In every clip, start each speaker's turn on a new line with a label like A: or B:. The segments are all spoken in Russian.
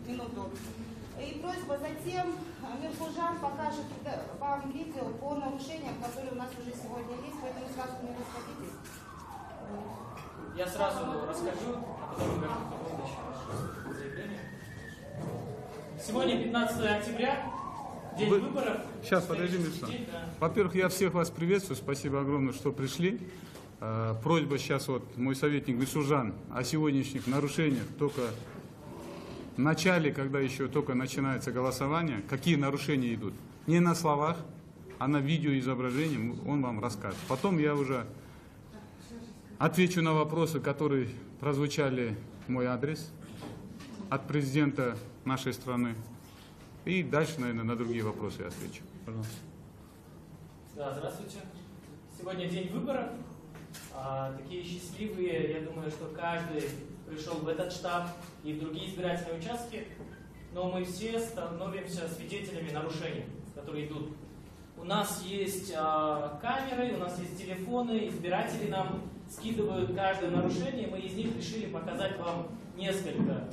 A: минуту. И просьба затем Мирхужан покажет вам видео по нарушениям, которые у нас уже сегодня есть, поэтому сразу не расходитесь.
B: Я сразу расскажу, а потом покажу заявление. Сегодня 15 октября, день выборов.
C: Сейчас, подожди, Миша. Да. Во-первых, я всех вас приветствую, спасибо огромное, что пришли. Просьба сейчас, вот мой советник Мирхужан, о сегодняшних нарушениях только в начале, когда еще только начинается голосование, какие нарушения идут. Не на словах, а на видеоизображении он вам расскажет. Потом я уже отвечу на вопросы, которые прозвучали в мой адрес от президента нашей страны. И дальше, наверное, на другие вопросы я отвечу. Пожалуйста.
B: Да, здравствуйте. Сегодня день выборов. Такие счастливые, я думаю, что каждый пришел в этот штаб и в другие избирательные участки, но мы все становимся свидетелями нарушений, которые идут. У нас есть камеры, у нас есть телефоны, избиратели нам скидывают каждое нарушение, мы из них решили показать вам несколько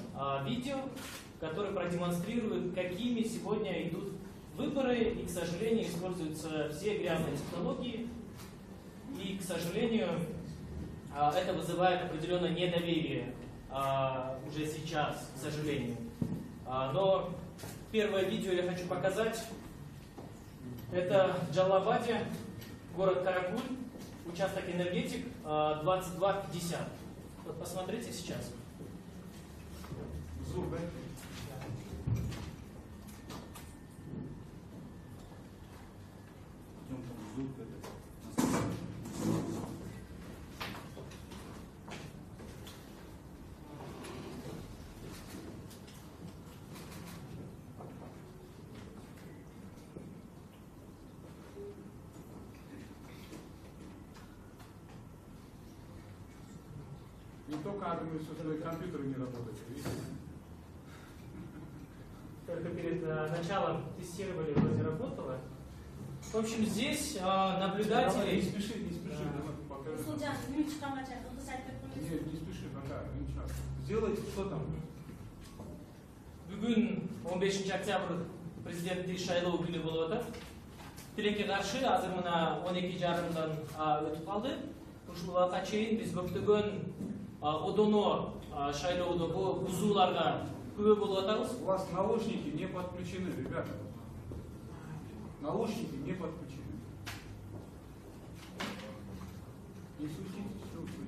B: видео, которые продемонстрируют, какими сегодня идут выборы, и, к сожалению, используются все грязные технологии, и, к сожалению, это вызывает определенное недоверие уже сейчас, к сожалению. Но первое видео я хочу показать. Это в Джалалабаде, город Каракуль, участок энергетик, 2250. Вот посмотрите сейчас.
C: Звук, да? Не только админы, что компьютеры не работают.
B: Только перед началом тестировали, вроде работало. В общем, здесь наблюдатели...
C: Давай, не спеши, покажи. Нет, не спеши, пока, ничего. Сделайте, что там?
B: Бүгін 15 октябрь президенттік шайлау күні болып отыр. Тілекке қарсы азыр мына 12:30-дан өтіп қалды. Ушул уақытқа чейин биз көптөгөн одоно шайлоодо бузууларга күбө болуп атабыз.
C: У вас наушники не подключены, ребята. Наушники не подключены. Не суетитесь, что вы суетитесь.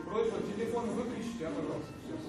C: Просьба телефон выключите, пожалуйста. Сейчас.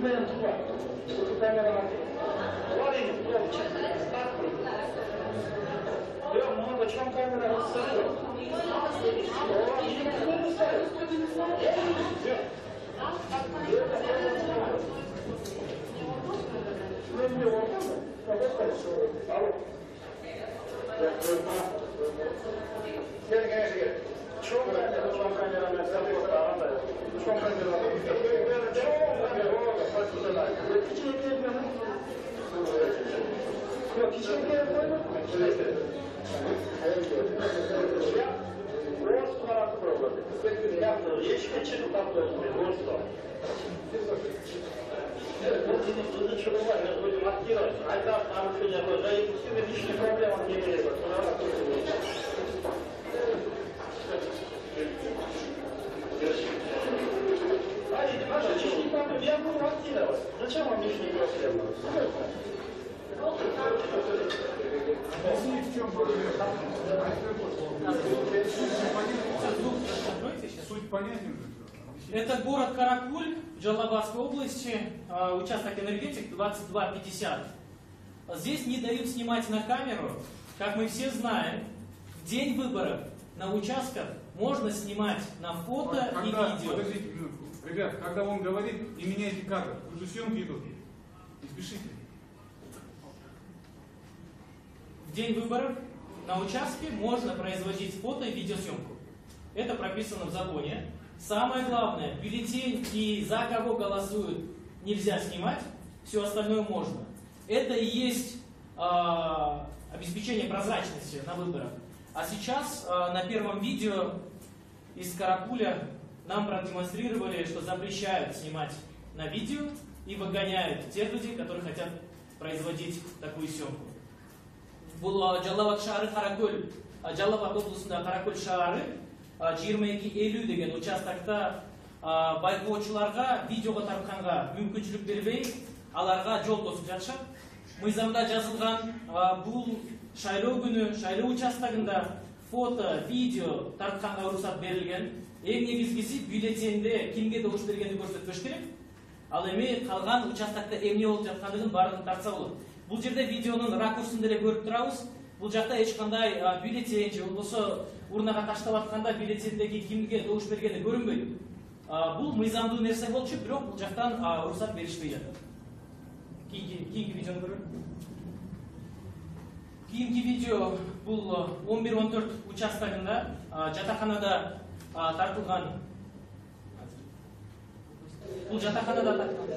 D: Bilmeyen tutar. Bu kameraman varayım, yol çekti, start kurdu. Yok, bunu da çam kamera ısırıyor. O yine bunu ısırıyor. Yok. Şimdi orada mı? Orada karışıyor. Alın. Gel. Çok bence bu çam kameraman ısırıyor. Çam kameraman ısırıyor. Yok, hiç engel koymadım. Ворство пробовали. Есть почему там ворство? Вот и ничего не будем актировать. А так нарушение было. И все лишние проблемы не имеют. Я буду актировать. Зачем вам лишние проблемы?
C: Суть понятна.
B: Это город Каракуль, Джалабадской области, участок энергетик 2250. Здесь не дают снимать на камеру. Как мы все знаем, в день выборов на участках можно снимать на фото и видео.
C: Подождите минутку. Ребят, когда он говорит, и меняйте кадр, уже съемки идут. Не спешите.
B: В день выборов на участке можно производить фото и видеосъемку. Это прописано в законе. Самое главное, бюллетень и за кого голосуют нельзя снимать, все остальное можно. Это и есть обеспечение прозрачности на выборах. А сейчас на первом видео из Каракуля нам продемонстрировали, что запрещают снимать на видео и выгоняют тех людей, которые хотят производить такую съемку. Бұл Жалалабад шары Каракөл, Жалалабад облысында Каракөл шары 22-50 деген участокта байқаушыларға видеоға тартқанға мүмкіншілік бербей, аларға жол тосып жатышат. Мыйзамда жазылған бұл шайлау күні, шайлау участогында фото, видео тартқанға рұқсат берілген. Ең негізгісі бюллетенде кімге дауыс бергенді көрсетпеш керек. Ал эми қалған участокта эмне болып жатқандығын барлығын тартса болады. Бұл жерде видеоның ракурсын деле көріп тұрабыз. Бұл жақта ешқандай бюллетень же болбосо урнаға таштап атканда бюллетендеги кимге добуш бергени көрүнбөйт. Бұл мыйзамдуу нерсе болчу, бирок бұл жактан уруксат беришпей жатат. Кийинки видеону көрөлү. Кийинки видео бұл 11-14 участогунда жатаканада тартылган. Бұл жатаканада тартылган.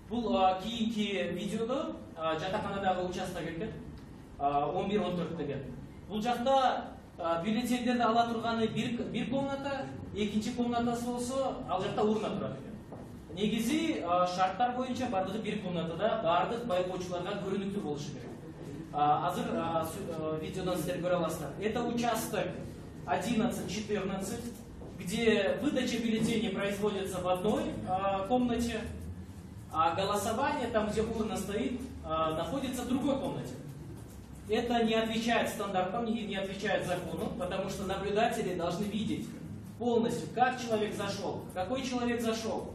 B: Бұл кийинки видеодо жатаканадагы участок экен, 11-14 деген. Бұл жақта бюллетендерди ала турганы бир комната, экинчи комнатасы болсо, ал жақта урна турат экен. Негизи шарттар боюнча бардыгы бир комнатада бардык байкоочуларга көрүнүктүү болушу керек. Азыр видеодан сиздер көрө аласыздар. Это участок 11-14, где выдача бюллетеней производится в одной комнате, а голосование, там где урна стоит, находится в другой комнате. Это не отвечает стандартам, не отвечает закону, потому что наблюдатели должны видеть полностью, как человек зашел, какой человек зашел,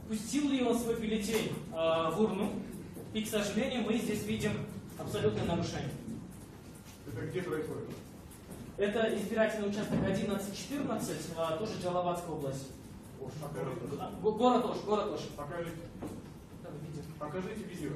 B: пустил ли он свой бюллетень в урну. И, к сожалению, мы здесь видим абсолютное нарушение.
C: Это где происходит?
B: Это избирательный участок 11-14, тоже Джалалабадская область. Город Ош.
C: Покажите видео.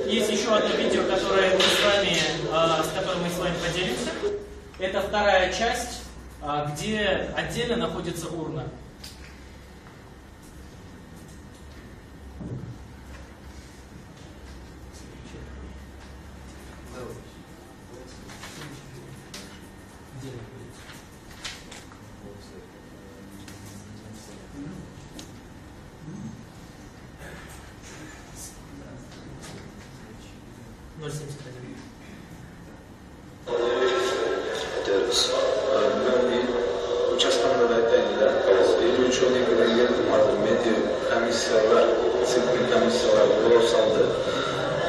B: Есть еще одно видео, которое с которым мы с вами поделимся. Это вторая часть, где отдельно находится урна.
E: Diyoruz. Участканın öğretmeninde Чоникіден келдім, азыр медиа комиссиялар, цифрный комиссиялар голос алды.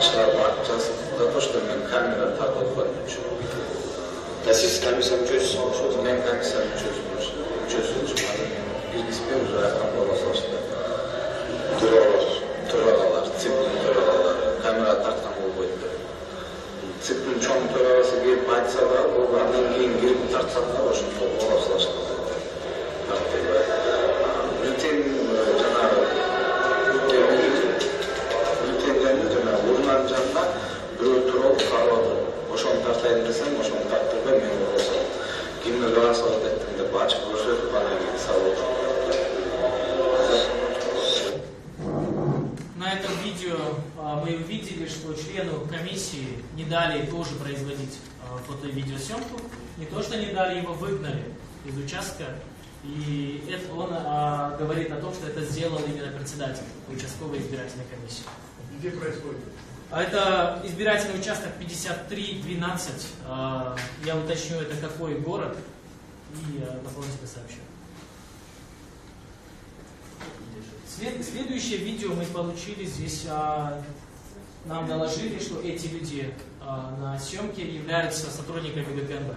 E: Шығарып жазып, за то, что мен камера тартып отқан үшін.
F: Сіз комиссия мүшесісіз?
E: Мен комиссия мүшесімін. Бизнеспен уже голос алышты. Төрағалар, цифрный төрағалар, камера тартқан болбойды. Цифрный чоң төрағасы келіп айтса да, ол андан кейін келіп тартса да, ошол голос алышты. Бюллетень жаңағы бюллетендердің жаңағы урнанын жанына біреу тұрып қарап отыр. Ошоны тартайын десем, ошоны тарттырбай мен голос алдым. Кимге голосовать еттім деп ачып көрсөтүп анан кейін салып отыр.
B: На этом видео мы увидели, что члену комиссии не дали тоже производить фото- и видеосъемку. Не то, что не дали, его выгнали из участка. И это он говорит о том, что это сделал именно председатель участковой избирательной комиссии.
C: Где происходит?
B: Это избирательный участок 5312. Я уточню, это какой город. И дополнительно сообщу. Следующее видео мы получили здесь. Нам доложили, что эти люди на съемке являются сотрудниками ГКНБ.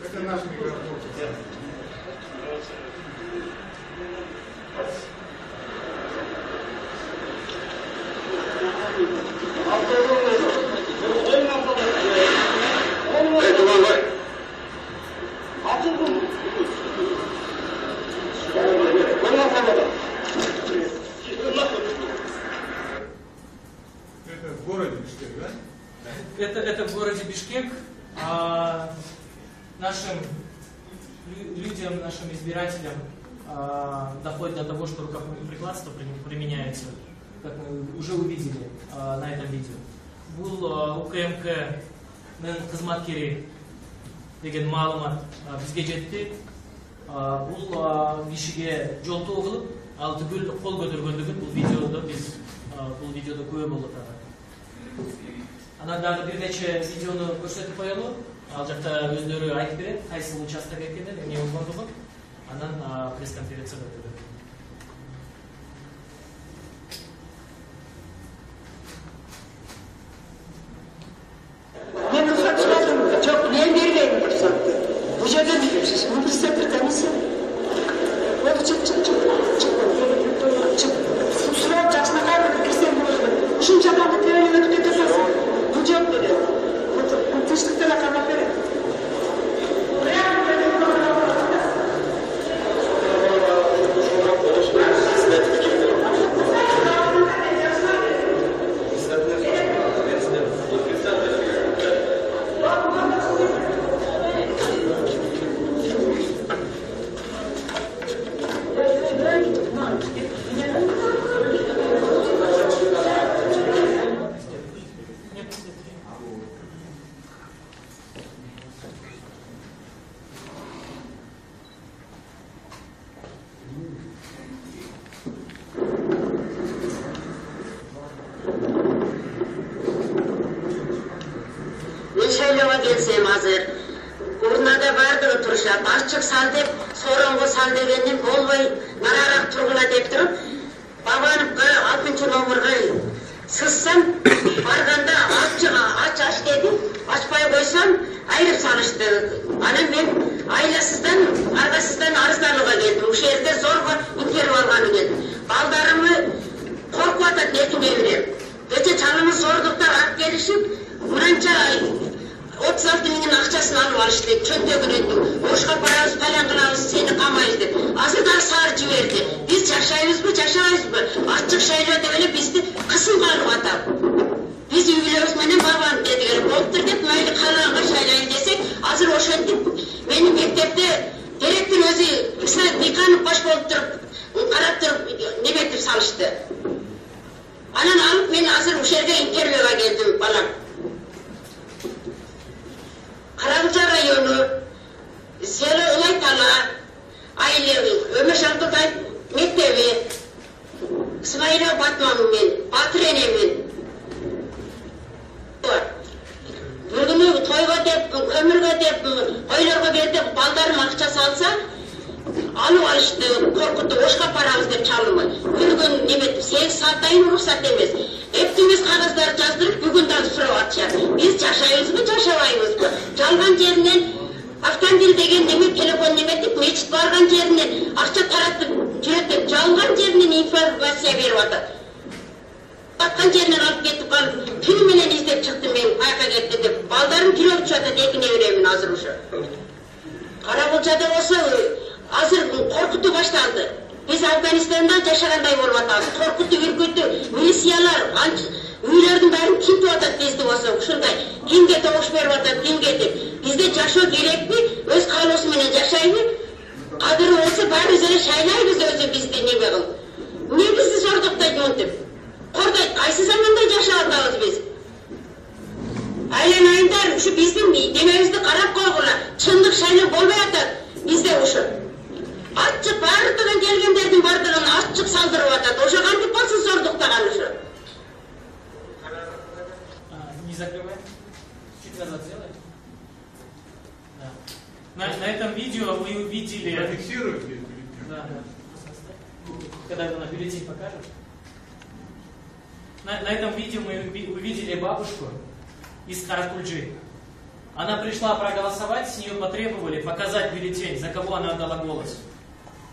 C: Это наш микрофон. Это в городе Бишкек, да?
B: Это в городе Бишкек. Нашим людям, нашим избирателям доходит до того, что рукоприкладство применяется, как мы уже увидели на этом видео. Бұл УКМК-нің қызматкері деген маалымат бізге жетті. Бұл кишиге жол тоғылып, ал түгел қол көтергендігін бұл видеода көре болып жатады. Анандағы бірнеше видеоны көрсетіп қоялы. Ал жақта өздері айтып береді, қайсы участок екенін, не болғандығын. Анан пресс-конференцияда өтеді.
G: Мен рұқсат сұрадым, жоқ, мен бермеймін рұқсатты. Бұл жерде не берсіз? Бұл президенттік комиссия. Ол çık. Сұрап жақсына қайбір кірсен болады. Үшін жапанды тәуелі өтіп кетесің. Бұл жоқ береді. Тыныштықта да қамап береді. Gelsem hazır. Urnada vardı turuşat. Açık sal dep, sorongo sal degendim bolboy nararak turgula dep turup, babanıpka 6. nomurga sızsam, barganda aç dedi. Açpay koysam, ayırıp salıştı. Anam ben ailesizden, argasızdan arızdarlığa geldim. Bu şehirde zorga interview alganı geldim. Baldarımı korku atat netine verem. Gece çalımı sorduklar at gelişip, Mıranca 36 milyon akçasını alıp alıştı, çöpte günüydü. Oşka paramız falan kılavuz, seni kamayız dedi. Azıdan sarıcı verdi. Biz çaşayız mı, çaşayız mı? Açık şeyler de öyle bizde kısım kalıp atam. Biz üyülüyoruz, benim babam dediler. Boptur deyip, böyle kalağına şaylayın desek, hazır oşan deyip, benim mektepte direktör özü, yıkanıp baş bolup durup, karap durup, nebetip salıştı. Anan alıp beni hazır o şerde interview'a geldim balam. Karabıca rayonu, Selo Ulaytala, aile, Ömer Şarkıtay, mektebi, İsmail'e Batman'ın, Batrene'min. Bugünü toyga dep көмірге деп қойларға берді, балдарым ақша салса, алып алышты, қорқытты, ошқа апарамыз деп чалымы. Күнігін неметіп, 8 сааттайын рұқсат емес. Эптіміз қағаздар жаздырып, бүгіндан сұрау атшар. Біз жашайымыз бі, жашабаймыз бі? Жалған жерінен, автомобиль деген неме, телефон неметіп, мечіт барған жерінен, ақша таратып, жүретіп, жалған жерінен информация беріп атыр. Атқан жерінен алып кетіп қалып, түніменен іздеп шықты мен, қайқа кетті деп. Балдарым жүрек жатады, екіне өремін азыр ұшы. Қарақұлжада осы азыр қорқыту башталды. Біз Афганистанда жашағандай болып атамыз. Қорқыту, үркіту, милициялар, үйлердің бәрін кимтіп атады бізді осы. Ушындай динге тоғыш беріп атады, динге деп. Бізде жашау керек пе? Өз қалосыменен жашаймы? Қадыры болса бәріміз әлі шайлаймыз өзі бізді неме қыл. Не бізді зордықтайды өңтіп? Қордайды, қайсы заманда жашағандамыз біз? Айланайындар, ұшы біздің демемізді қарап қойғыла. Шындық шайлы болмай атады бізде ұшы. Açık bardığın gelgenlerдің бардығын açık салдырып атады. Уже қандып болсын зордықтаған уже.
B: Не закрывай. Чуть назад сделай. Да. На этом видео вы увидели...
C: Зафиксируйте.
B: Да. Когда она бюллетень покажет. На этом видео мы увидели бабушку из Каракульджи. Она пришла проголосовать, с нее потребовали показать бюллетень, за кого она отдала голос.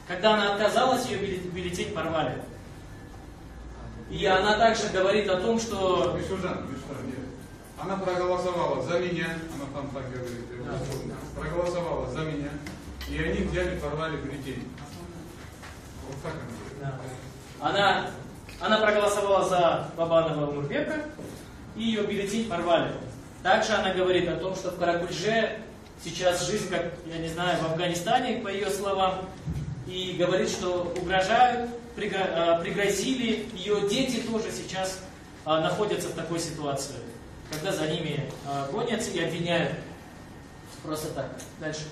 B: Когда она отказалась, ее бюллетень порвали. И она также говорит о том, что...
C: Она проголосовала за меня, она там так говорит, проголосовала за меня, и они взяли, порвали бюллетень. Вот так она говорит.
B: Она проголосовала за Бабанова Умурбека, и ее бюллетень порвали. Также она говорит о том, что в Каракульже сейчас жизнь, как, я не знаю, в Афганистане, по ее словам, и говорит, что угрожают, пригрозили, ее дети тоже сейчас находятся в такой ситуации, когда за ними гонятся и обвиняют просто так. Дальше.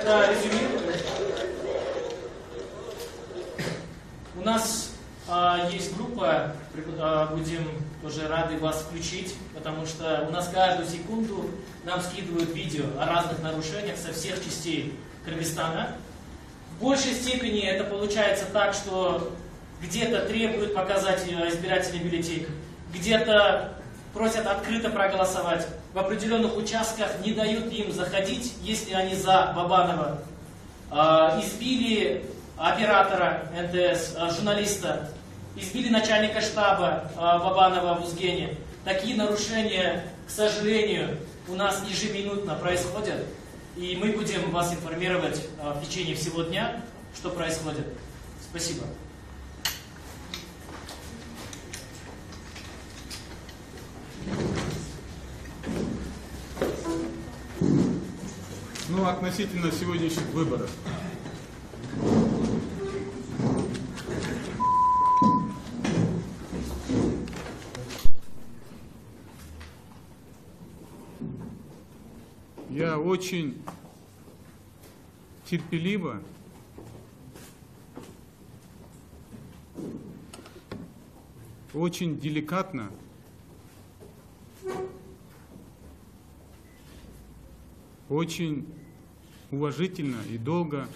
B: Резюмирую. У нас есть группа, будем тоже рады вас включить, потому что у нас каждую секунду нам скидывают видео о разных нарушениях со всех частей Кыргызстана. В большей степени это получается так, что где-то требуют показать избирательный бюллетень, где-то просят открыто проголосовать. В определенных участках не дают им заходить, если они за Бабанова. Избили оператора НТС, журналиста, избили начальника штаба Бабанова в Узгене. Такие нарушения, к сожалению, у нас ежеминутно происходят. И мы будем вас информировать в течение всего дня, что происходит. Спасибо.
C: Ну, относительно сегодняшних выборов. Я очень терпеливо очень деликатно очень уважительно и долго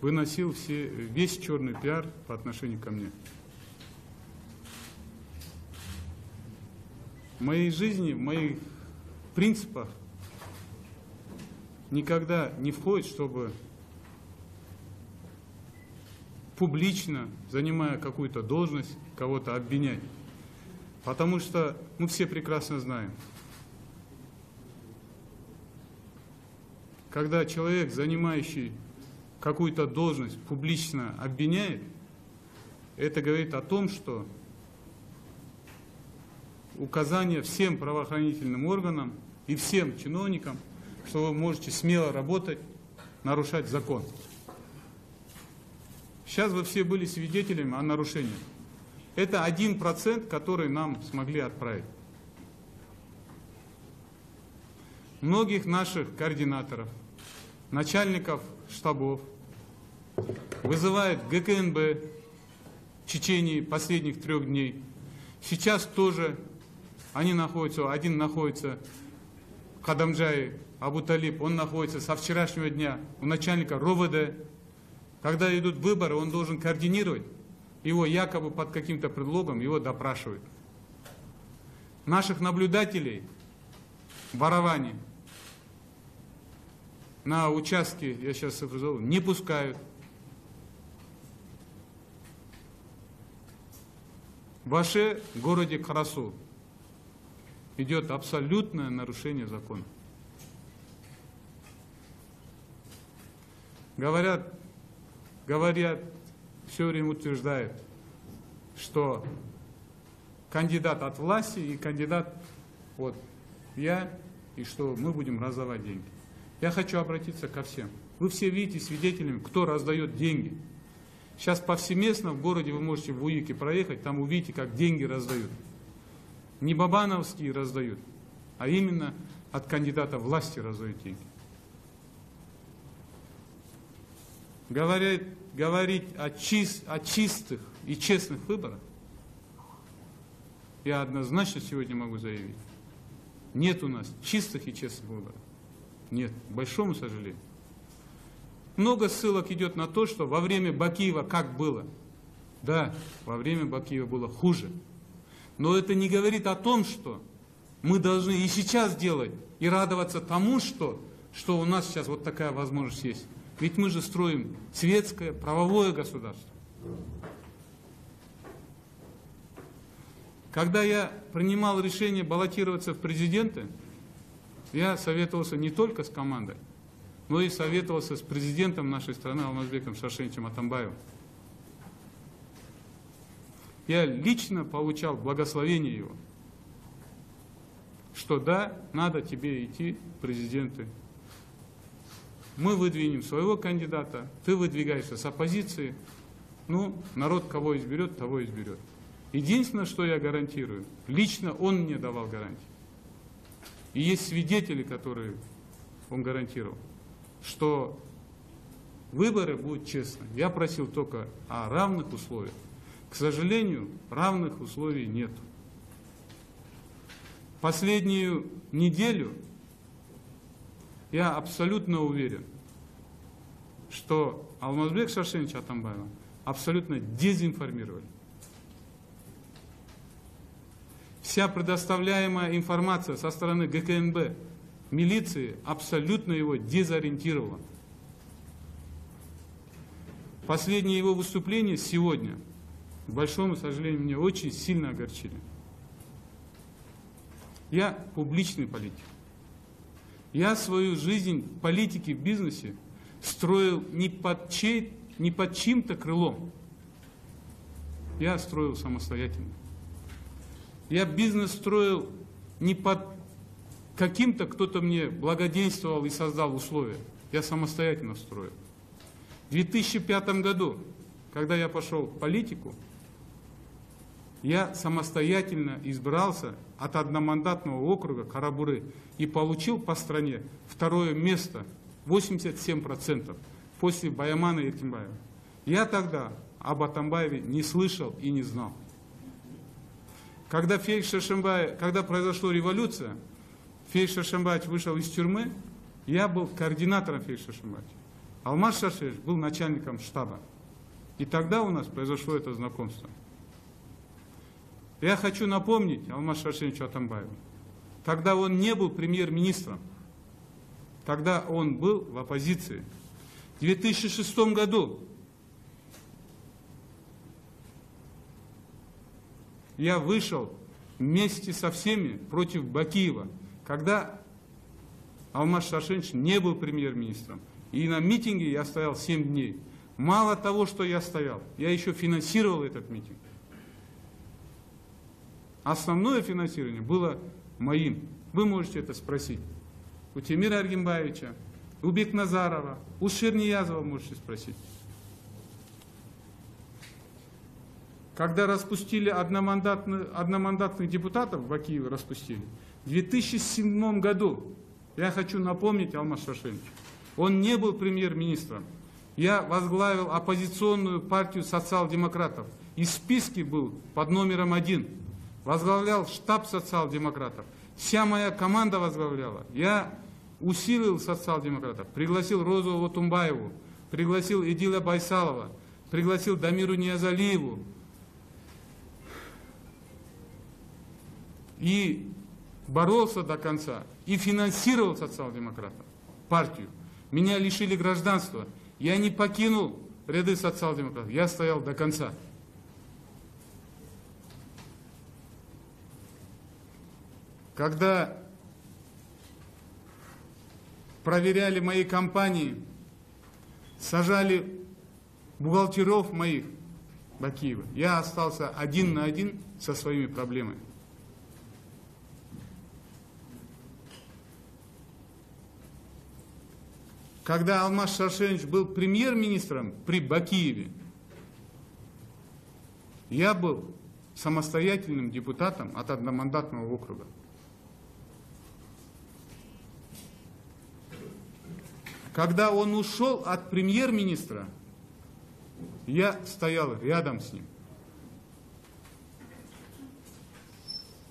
C: выносил весь черный пиар по отношению ко мне. В моей жизни, в моих принципах никогда не входит, чтобы публично, занимая какую-то должность, кого-то обвинять. Потому что мы все прекрасно знаем, когда человек, занимающий какую-то должность, публично обвиняет, это говорит о том, что указания всем правоохранительным органам и всем чиновникам, что вы можете смело работать, нарушать закон. Сейчас вы все были свидетелями о нарушениях. Это 1%, который нам смогли отправить. Многих наших координаторов, начальников штабов вызывают ГКНБ в течение последних 3 дней. Сейчас тоже они находятся, один находится в Кадамджае, Абу-Талиб, он находится со вчерашнего дня у начальника РОВД. Когда идут выборы, он должен координировать, его якобы под каким-то предлогом его допрашивают. Наших наблюдателей в Араване на участке, я сейчас цифру не пускают. В Аше, городе Карасу, идет абсолютное нарушение закона. Говорят, все время утверждают, что кандидат от власти и кандидат от я, и что мы будем раздавать деньги. Я хочу обратиться ко всем. Вы все видите свидетелями, кто раздает деньги. Сейчас повсеместно в городе вы можете в Уйике проехать, там увидите, как деньги раздают. Не бабановские раздают, а именно от кандидата власти раздают деньги. Говорить о чистых и честных выборах, я однозначно сегодня могу заявить, нет у нас чистых и честных выборов. Нет, к большому сожалению. Много ссылок идет на то, что во время Бакиева как было. Да, во время Бакиева было хуже. Но это не говорит о том, что мы должны и сейчас делать, и радоваться тому, что у нас сейчас вот такая возможность есть. Ведь мы же строим светское, правовое государство. Когда я принимал решение баллотироваться в президенты, я советовался не только с командой, но и советовался с президентом нашей страны Алмазбеком Шаршеновичем Атамбаевым. Я лично получал благословение его, что да, надо тебе идти в президенты. Мы выдвинем своего кандидата, ты выдвигаешься с оппозиции, ну, народ кого изберет, того изберет. Единственное, что я гарантирую, лично он мне давал гарантии. И есть свидетели, которые он гарантировал, что выборы будут честны. Я просил только о равных условиях. К сожалению, равных условий нет. Последнюю неделю я абсолютно уверен, что Алмазбек Шаршенович Атамбаева абсолютно дезинформировали. Вся предоставляемая информация со стороны ГКНБ, милиции, абсолютно его дезориентировала. Последние его выступления сегодня, к большому сожалению, меня очень сильно огорчили. Я публичный политик. Я свою жизнь в политике, в бизнесе строил не под чьим-то крылом. Я строил самостоятельно. Я бизнес строил не под каким-то, кто-то мне благоденствовал и создал условия. Я самостоятельно строил. В 2005 году, когда я пошел в политику, я самостоятельно избрался от одномандатного округа Карабуры и получил по стране 2-е место, 87%, после Баямана и Эркинбаева. Я тогда об Атамбаеве не слышал и не знал. Когда произошла революция, Фейз Шаршембаевич вышел из тюрьмы, я был координатором Фейза Шаршембаевича. Алмаз Шаршенович был начальником штаба. И тогда у нас произошло это знакомство. Я хочу напомнить Алмазу Шаршеновичу Атамбаеву, тогда он не был премьер-министром, тогда он был в оппозиции. В 2006 году я вышел вместе со всеми против Бакиева, когда Алмаз Шаршенович не был премьер-министром. И на митинге я стоял 7 дней. Мало того, что я стоял, я еще финансировал этот митинг. основное финансирование было моим. Вы можете это спросить у Тимира Аргимбаевича, у Бекназарова, у Шерниязова можете спросить. Когда распустили одномандатных депутатов, в Киеве распустили, в 2007 году, я хочу напомнить, Алмаз Шаршенович, он не был премьер-министром. Я возглавил оппозиционную партию социал-демократов. И в списке был под номером 1. Возглавлял штаб социал-демократов. Вся моя команда возглавляла. Я усилил социал-демократов. Пригласил Розу Лотумбаеву, пригласил Эдила Байсалова, пригласил Дамиру Ниязалиеву. И боролся до конца. И финансировал социал-демократов, партию. Меня лишили гражданства. Я не покинул ряды социал-демократов. Я стоял до конца. Когда проверяли мои компании, сажали бухгалтеров моих Бакиева, я остался один на один со своими проблемами. Когда Алмаз Шаршенович был премьер-министром при Бакиеве, я был самостоятельным депутатом от одномандатного округа. Когда он ушел от премьер-министра, я стоял рядом с ним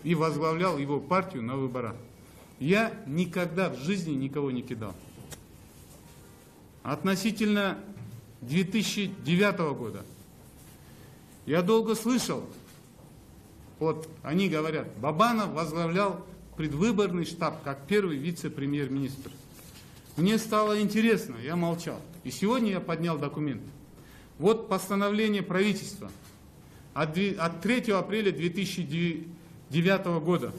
C: и возглавлял его партию на выборах. Я никогда в жизни никого не кидал. Относительно 2009 года я долго слышал, вот они говорят, Бабанов возглавлял предвыборный штаб как первый вице-премьер-министр. Мне стало интересно, я молчал. И сегодня я поднял документ. Вот постановление правительства от 3 апреля 2009 года.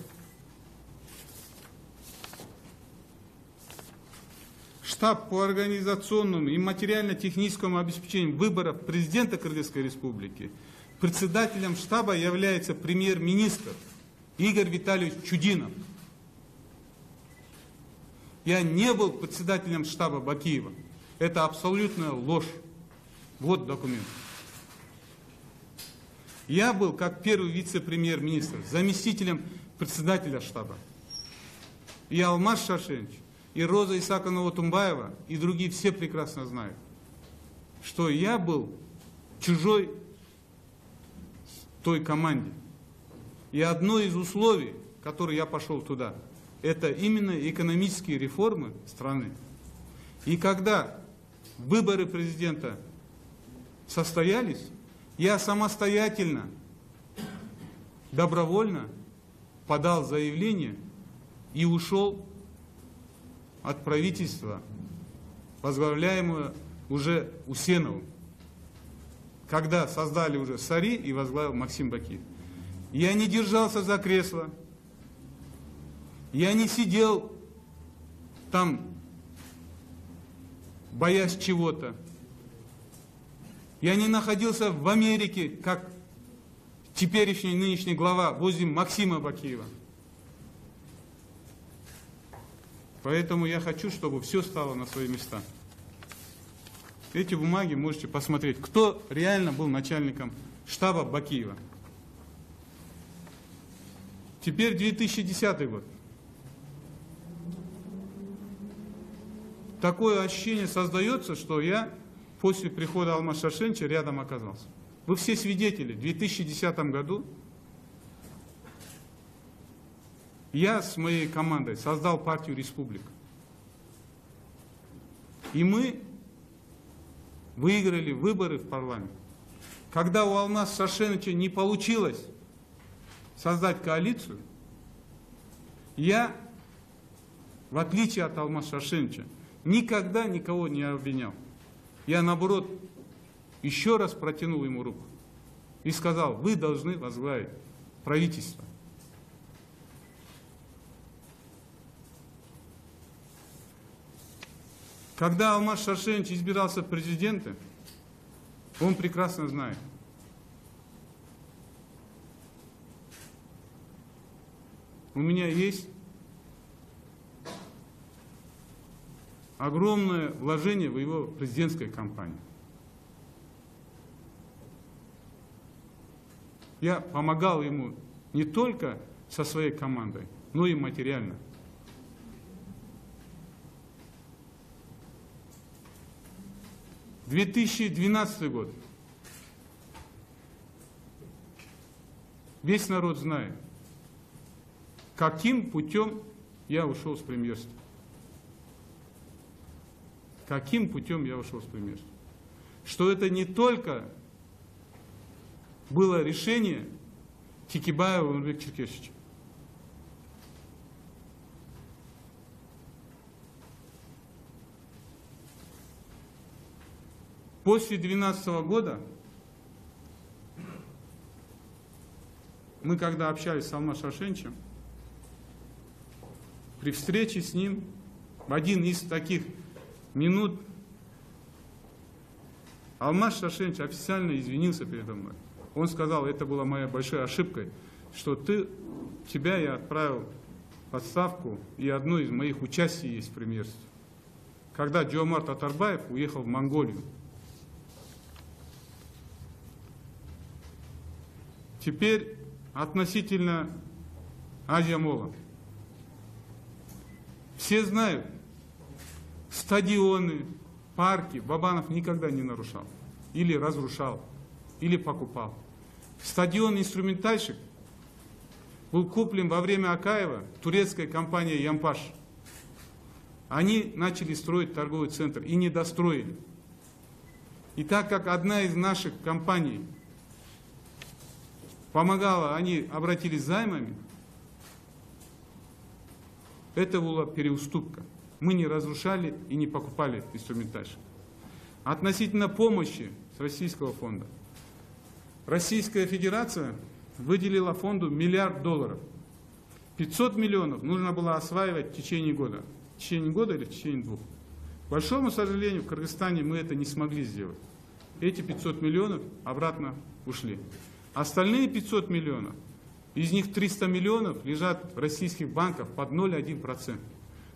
C: Штаб по организационному и материально-техническому обеспечению выборов президента Кыргызской республики. Председателем штаба является премьер-министр Игорь Витальевич Чудинов. Я не был председателем штаба Бакиева. Это абсолютная ложь. Вот документ. Я был, как первый вице-премьер-министр, заместителем председателя штаба. И Алмаз Шаршенович, и Роза Исаковна Тумбаева, и другие все прекрасно знают, что я был чужой той команде. И одно из условий, которые я пошел туда, это именно экономические реформы страны. И когда выборы президента состоялись, я самостоятельно, добровольно подал заявление и ушел от правительства, возглавляемого уже Усеновым, когда создали уже САРИ и возглавил Максим Бакиев. Я не держался за кресло, я не сидел там, боясь чего-то. Я не находился в Америке, как теперешний нынешний глава возле Максима Бакиева. Поэтому я хочу, чтобы все стало на свои места. Эти бумаги можете посмотреть, кто реально был начальником штаба Бакиева. Теперь 2010 год. Такое ощущение создается, что я после прихода Алмаз Шаршеновича рядом оказался. Вы все свидетели, в 2010 году я с моей командой создал партию «Республика». И мы выиграли выборы в парламент. Когда у Алмаза Шаршеновича не получилось создать коалицию, я, в отличие от Алмаза Шаршеновича, никогда никого не обвинял. Я, наоборот, еще раз протянул ему руку и сказал: вы должны возглавить правительство. Когда Алмаз Шаршенович избирался в президенты, он прекрасно знает. у меня есть огромное вложение в его президентской кампании. Я помогал ему не только со своей командой, но и материально. В 2012 год. Весь народ знает, каким путем я ушел с премьерства. Каким путем я ушел с премьерства. Что это не только было решение Текебаева Омирбека Черкесовича. После 2012 года мы, когда общались с Алмаз Шашенчем, при встрече с ним в один из таких минут Алмаз Шашенч официально извинился передо мной. Он сказал, это была моя большой ошибкой, что тебя я отправил в отставку, и одно из моих участий есть в премьерстве. Когда Жомарт Атарбаев уехал в Монголию. Теперь относительно Азия-Мола. Все знают, стадионы, парки Бабанов никогда не нарушал. Или разрушал, или покупал. Стадион «Инструментальщик» был куплен во время Акаева турецкой компанией «Ямпаш». Они начали строить торговый центр и не достроили. И так как одна из наших компаний помогала, они обратились займами, это была переуступка. Мы не разрушали и не покупали инструментальщик. Относительно помощи с Российского фонда. Российская Федерация выделила фонду $1 миллиард. 500 миллионов нужно было осваивать в течение года. В течение года или в течение 2. К большому сожалению, в Кыргызстане мы это не смогли сделать. Эти 500 миллионов обратно ушли. Остальные 500 миллионов, из них 300 миллионов лежат в российских банках под 0,1%.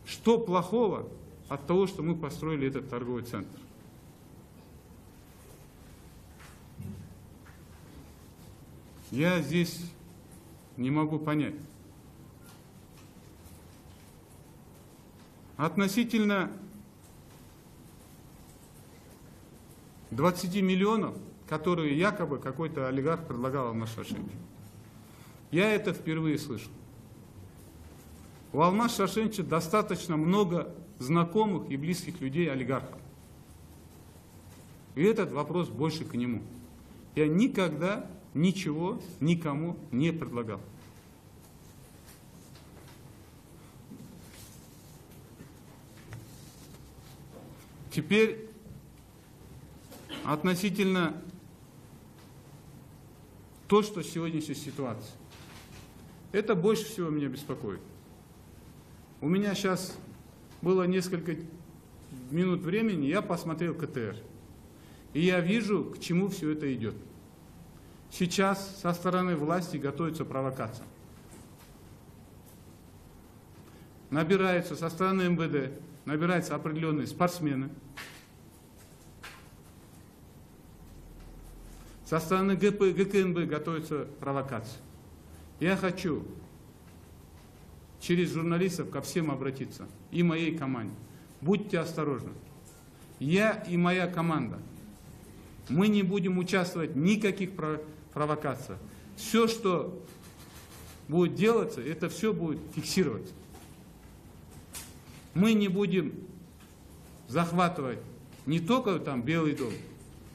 C: Что плохого от того, что мы построили этот торговый центр? Я здесь не могу понять. Относительно 20 миллионов, которые якобы какой-то олигарх предлагал Алмаз Шашенчу. Я это впервые слышу. У Алмаз Шашенча достаточно много знакомых и близких людей олигархов. И этот вопрос больше к нему. Я никогда ничего никому не предлагал. Теперь относительно то, что сегодняшняя ситуация. Это больше всего меня беспокоит. У меня сейчас было несколько минут времени, я посмотрел КТР. И я вижу, к чему все это идет. Сейчас со стороны власти готовится провокация. Набираются со стороны МВД, набираются определенные спортсмены. Со стороны ГКНБ готовится провокация. Я хочу через журналистов ко всем обратиться, и моей команде. Будьте осторожны. Я и моя команда, мы не будем участвовать в никаких провокациях. Все, что будет делаться, это все будет фиксироваться. Мы не будем захватывать не только там Белый дом,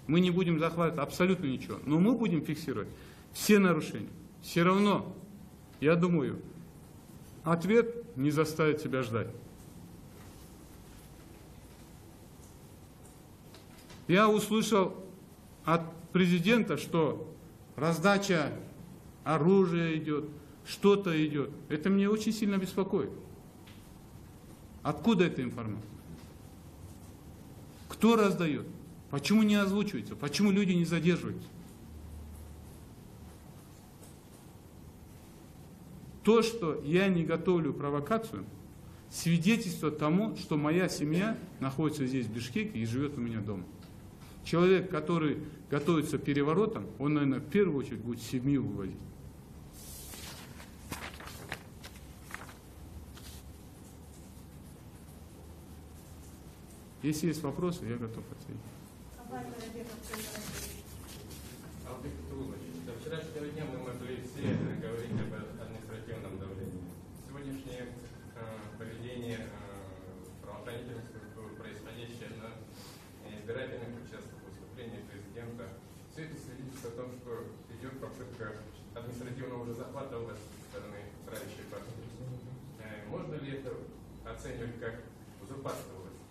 C: мы не будем захватывать абсолютно ничего, но мы будем фиксировать все нарушения. Все равно, я думаю, ответ не заставит себя ждать. Я услышал от президента, что раздача оружия идет, что-то идет. Это меня очень сильно беспокоит. Откуда эта информация? Кто раздает? Почему не озвучивается? Почему люди не задерживаются? То, что я не готовлю провокацию, свидетельство тому, что моя семья находится здесь, в Бишкеке, и живет у меня дома. Человек, который готовится к переворотам, он, наверное, в первую очередь будет семью выводить. Если есть вопросы, я готов ответить.
H: До вчерашнего дня мы могли все говорить об административном давлении. Сегодняшнее поведение правоохранительных структур, происходящее на избирательных участках, выступления президента, все это свидетельствует о том, что идет попытка административного уже захвата власти со стороны правящей партии. Можно ли это оценивать как узурпацию власти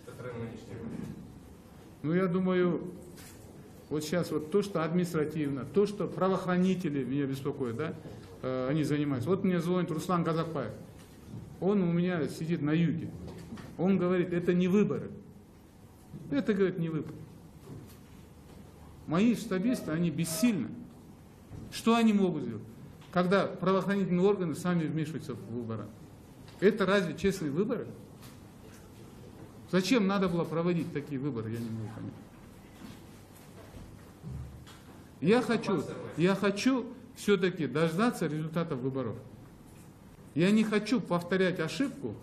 H: со стороны нынешней власти?
C: Ну, я думаю, вот сейчас вот то, что административно, то, что правоохранители меня беспокоят, да, они занимаются. Вот мне звонит Руслан Казакбаев. Он у меня сидит на юге. Он говорит, это не выборы. Это, говорит, не выборы. Мои штабисты, они бессильны. Что они могут сделать, когда правоохранительные органы сами вмешиваются в выборы? Это разве честные выборы? Зачем надо было проводить такие выборы, я не могу понять. Я хочу все-таки дождаться результатов выборов. Я не хочу повторять ошибку,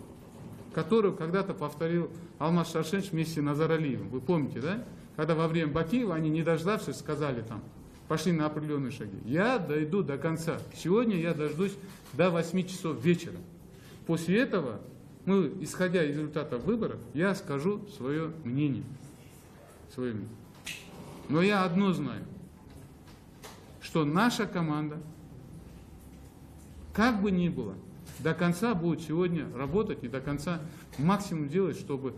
C: которую когда-то повторил Алмаз Шаршенч вместе с Назаралиевым. Вы помните, да? Когда во время Бакиева они, не дождавшись, сказали там, пошли на определенные шаги. Я дойду до конца. Сегодня я дождусь до 8 часов вечера. После этого мы, исходя из результатов выборов, я скажу свое мнение. Но я одно знаю, что наша команда, как бы ни было, до конца будет сегодня работать и до конца максимум делать, чтобы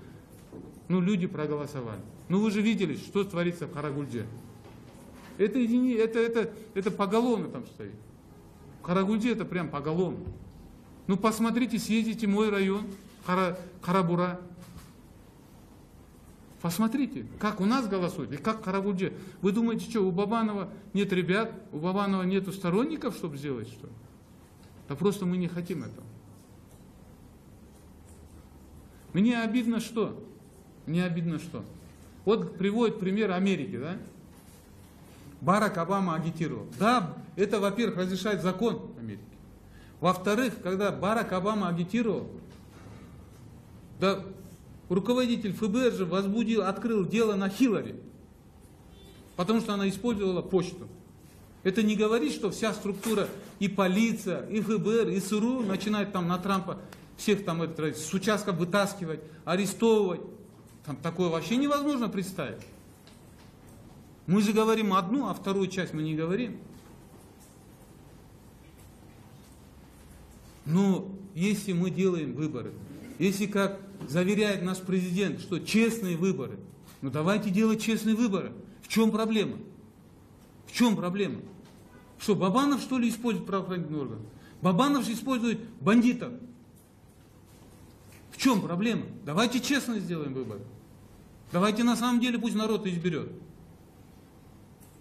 C: люди проголосовали. Вы же видели, что творится в Карагульде. Это поголовно там стоит. В Карагульде это прям поголовно. Посмотрите, съездите в мой район, Карабура. Посмотрите, как у нас голосуют и как в Карагульде. Вы думаете, что у Бабанова нет ребят, у Бабанова нету сторонников, чтобы сделать что? Да просто мы не хотим этого. Мне обидно что? Вот приводит пример Америки, да? Барак Обама агитировал. Да, это, во-первых, разрешает закон Америки. Во-вторых, когда Барак Обама агитировал, да, руководитель ФБР же открыл дело на Хиллари, потому что она использовала почту. Это не говорит, что вся структура, и полиция, и ФБР, и СРУ начинает там на Трампа всех там с участка вытаскивать, арестовывать. Там такое вообще невозможно представить. Мы же говорим одну, а вторую часть мы не говорим. Но если мы делаем выборы, если, как заверяет наш президент, что честные выборы, давайте делать честные выборы. В чем проблема? Что, Бабанов, что ли, использует правоохранительный орган? Бабанов же использует бандитов. В чем проблема? Давайте честно сделаем выборы. Давайте на самом деле пусть народ изберет.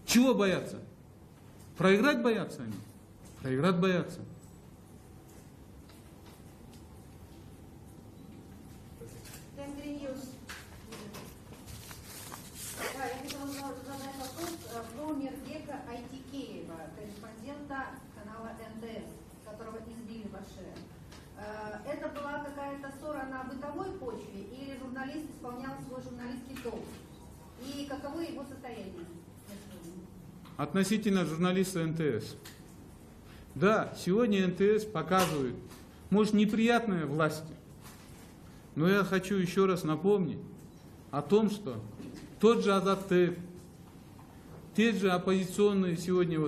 C: Чего боятся? Проиграть боятся они? Проиграть боятся.
A: Я хотела задать вопрос про Мирбека Айтикеева, корреспондента канала НТС, которого избили Башира. Это была какая-то ссора на бытовой почве, или журналист исполнял свой журналистский долг? И каково его состояние?
C: Относительно журналиста НТС. Да, сегодня НТС показывает, может, неприятное власти, но я хочу еще раз напомнить о том, что тот же Азат Таип, те же оппозиционные сегодня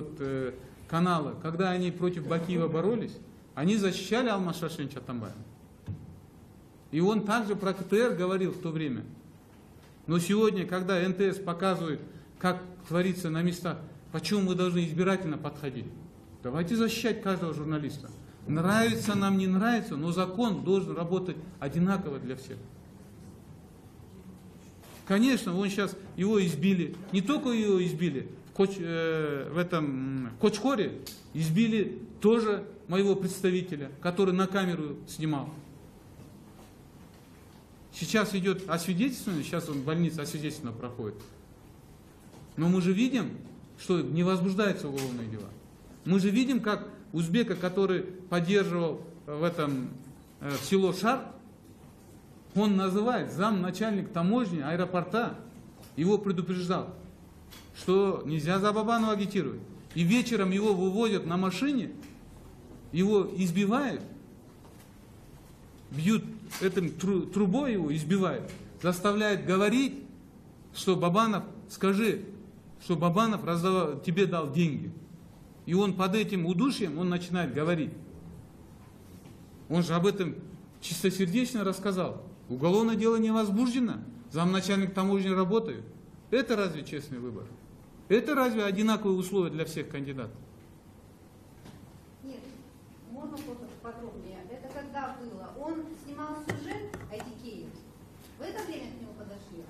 C: каналы, когда они против Бакиева боролись, они защищали Алмаз Шаршенча Атамбаева. И он также про КТР говорил в то время. Но сегодня, когда НТС показывает, как творится на местах, почему мы должны избирательно подходить? Давайте защищать каждого журналиста. Нравится нам, не нравится, но закон должен работать одинаково для всех. Конечно, он сейчас, его избили, не только его избили, в в этом Кочкоре избили тоже моего представителя, который на камеру снимал. Сейчас идет освидетельствование, сейчас он в больнице освидетельствование проходит. Но мы же видим, что не возбуждаются уголовные дела. Мы же видим, как узбека, который поддерживал в село Шар, он называет замначальник таможни аэропорта, его предупреждал, что нельзя за Бабанова агитировать. И вечером его выводят на машине, его избивают, бьют этим трубой, его избивают, заставляют говорить, что Бабанов, скажи, что Бабанов тебе дал деньги. И он под этим удушьем, он начинает говорить. Он же об этом чистосердечно рассказал. Уголовное дело не возбуждено, замначальник таможни работает. Это разве честный выбор? Это разве одинаковые условия для всех кандидатов?
A: Нет, можно подробнее. Это когда было? Он снимал сюжет ITK. В это время к нему подошли?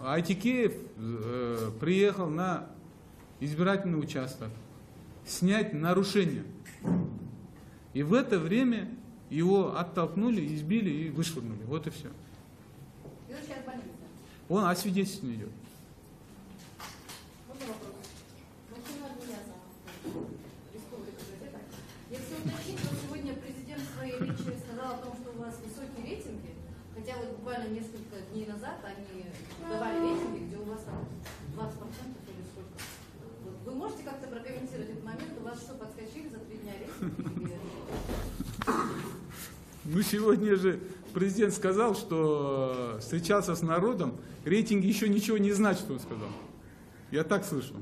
C: ITK приехал на избирательный участок снять нарушение. И в это время его оттолкнули, избили и вышвырнули. Вот и все.
A: И он сейчас в больнице?
C: Он освидетельствован идет.
A: Можно вопрос?
I: Если уточнить, то сегодня президент в своей речи сказал о том, что у вас высокие рейтинги, хотя вот буквально несколько дней назад они давали рейтинги, где у вас там 20% или сколько. Вот вы можете как-то прокомментировать этот момент? У вас что, подскочили за 3 дня рейтинги?
C: Ну, сегодня же президент сказал, что встречался с народом, рейтинги еще ничего не значат, он сказал. Я так слышал.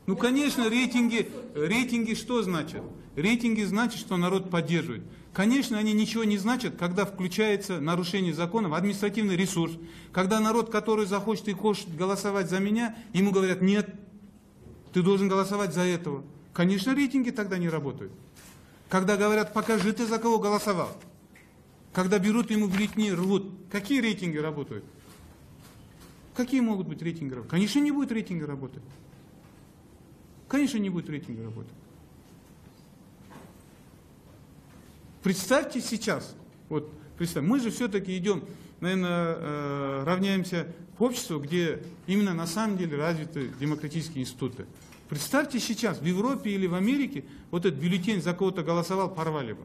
C: Ну, конечно, рейтинги что значат? Рейтинги значат, что народ поддерживает. Конечно, они ничего не значат, когда включается нарушение законов, административный ресурс. Когда народ, который захочет и хочет голосовать за меня, ему говорят, нет, ты должен голосовать за этого. Конечно, рейтинги тогда не работают. Когда говорят, покажи ты, за кого голосовал. Когда берут ему бюллетени, рвут. Какие рейтинги работают? Какие могут быть рейтинги работать? Конечно, не будет рейтинга работать. Конечно, не будет рейтинга работать. Представьте сейчас, вот представьте, мы же все-таки идем, наверное, равняемся к обществу, где именно на самом деле развиты демократические институты. Представьте сейчас, в Европе или в Америке вот этот бюллетень, за кого-то голосовал, порвали бы.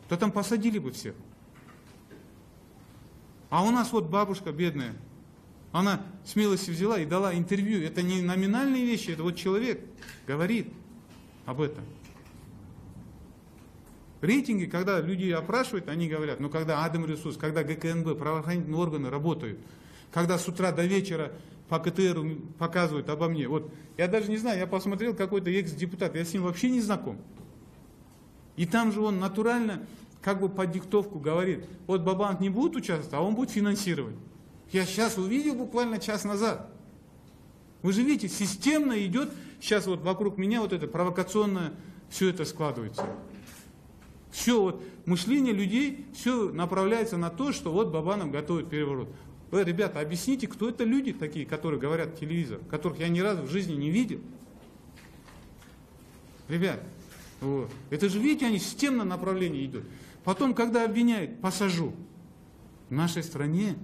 C: Да там посадили бы всех. А у нас вот бабушка бедная, она смелости взяла и дала интервью. Это не номинальные вещи, это вот человек говорит об этом. Рейтинги, когда люди опрашивают, они говорят, но когда Адмресурс, когда ГКНБ, правоохранительные органы работают, когда с утра до вечера по КТРу показывают обо мне. Вот я даже не знаю, я посмотрел какой-то экс-депутат, я с ним вообще не знаком. И там же он натурально, как бы под диктовку говорит, вот Бабанов не будет участвовать, а он будет финансировать. Я сейчас увидел буквально час назад. Вы же видите, системно идет, сейчас вот вокруг меня вот это провокационное, все это складывается. Все вот, мышление людей, все направляется на то, что вот Бабанов готовит переворот. Вы, ребята, объясните, кто это люди такие, которые говорят в телевизор, которых я ни разу в жизни не видел. Ребят, вот. Это же, видите, они в системном направлении идут. Потом, когда обвиняют, посажу. В нашей стране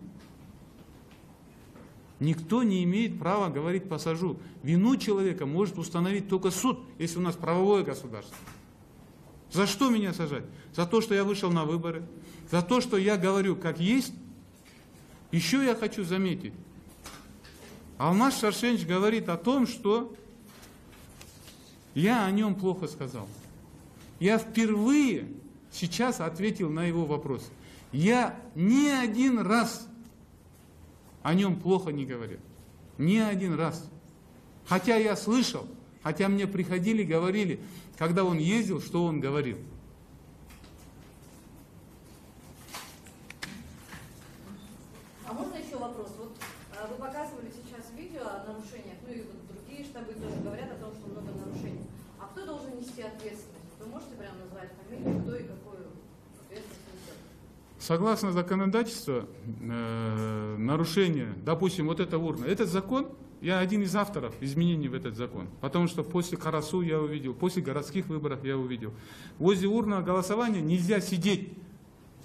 C: никто не имеет права говорить посажу. Вину человека может установить только суд, если у нас правовое государство. За что меня сажать? За то, что я вышел на выборы, за то, что я говорю как есть. Еще я хочу заметить, Алмаз Шаршенович говорит о том, что я о нем плохо сказал. Я впервые сейчас ответил на его вопрос. Я ни один раз о нем плохо не говорил. Ни один раз. Хотя я слышал, хотя мне приходили, говорили, когда он ездил, что он говорил.
I: А можно еще вопрос? Вот вы показывали сейчас видео о нарушениях, ну и вот другие штабы тоже говорят о том, что много нарушений. А кто должен нести ответственность? Вы можете прямо назвать фамилию, кто и какую ответственность несет?
C: Согласно законодательству, нарушение, допустим, вот эта урна, этот закон Я один из авторов изменений в этот закон. Потому что после Карасу я увидел, после городских выборов я увидел. Возле урны голосования нельзя сидеть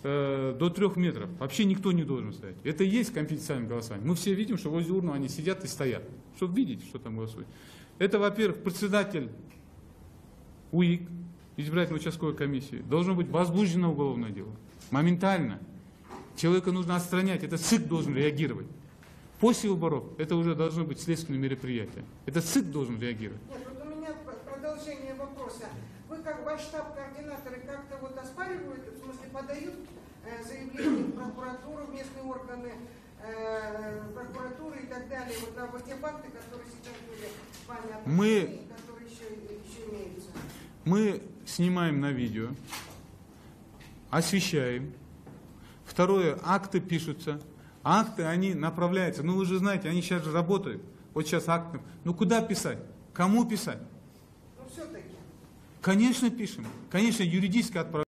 C: до 3 метров. Вообще никто не должен стоять. Это и есть конфиденциальное голосование. Мы все видим, что возле урны они сидят и стоят, чтобы видеть, что там голосуют. Это, во-первых, председатель УИК, избирательной участковой комиссии, должно быть возбуждено уголовное дело. Моментально. Человека нужно отстранять. Это ЦИК должен реагировать. После выборов это уже должно быть следственное мероприятие. Это ЦИК должен реагировать.
J: Нет, вот у меня продолжение вопроса. Вы как ваш штаб-координаторы как-то вот оспаривают, в смысле подают заявление в прокуратуру, в местные органы прокуратуры и так далее, вот те факты, которые сейчас были вами определены, которые еще имеются?
C: Мы снимаем на видео, освещаем. Второе, акты пишутся. Акты, они направляются. Ну, вы же знаете, они сейчас же работают. Вот сейчас акты. Ну, куда писать? Кому писать?
J: Ну, все-таки.
C: Конечно, пишем. Конечно, юридически отправляем.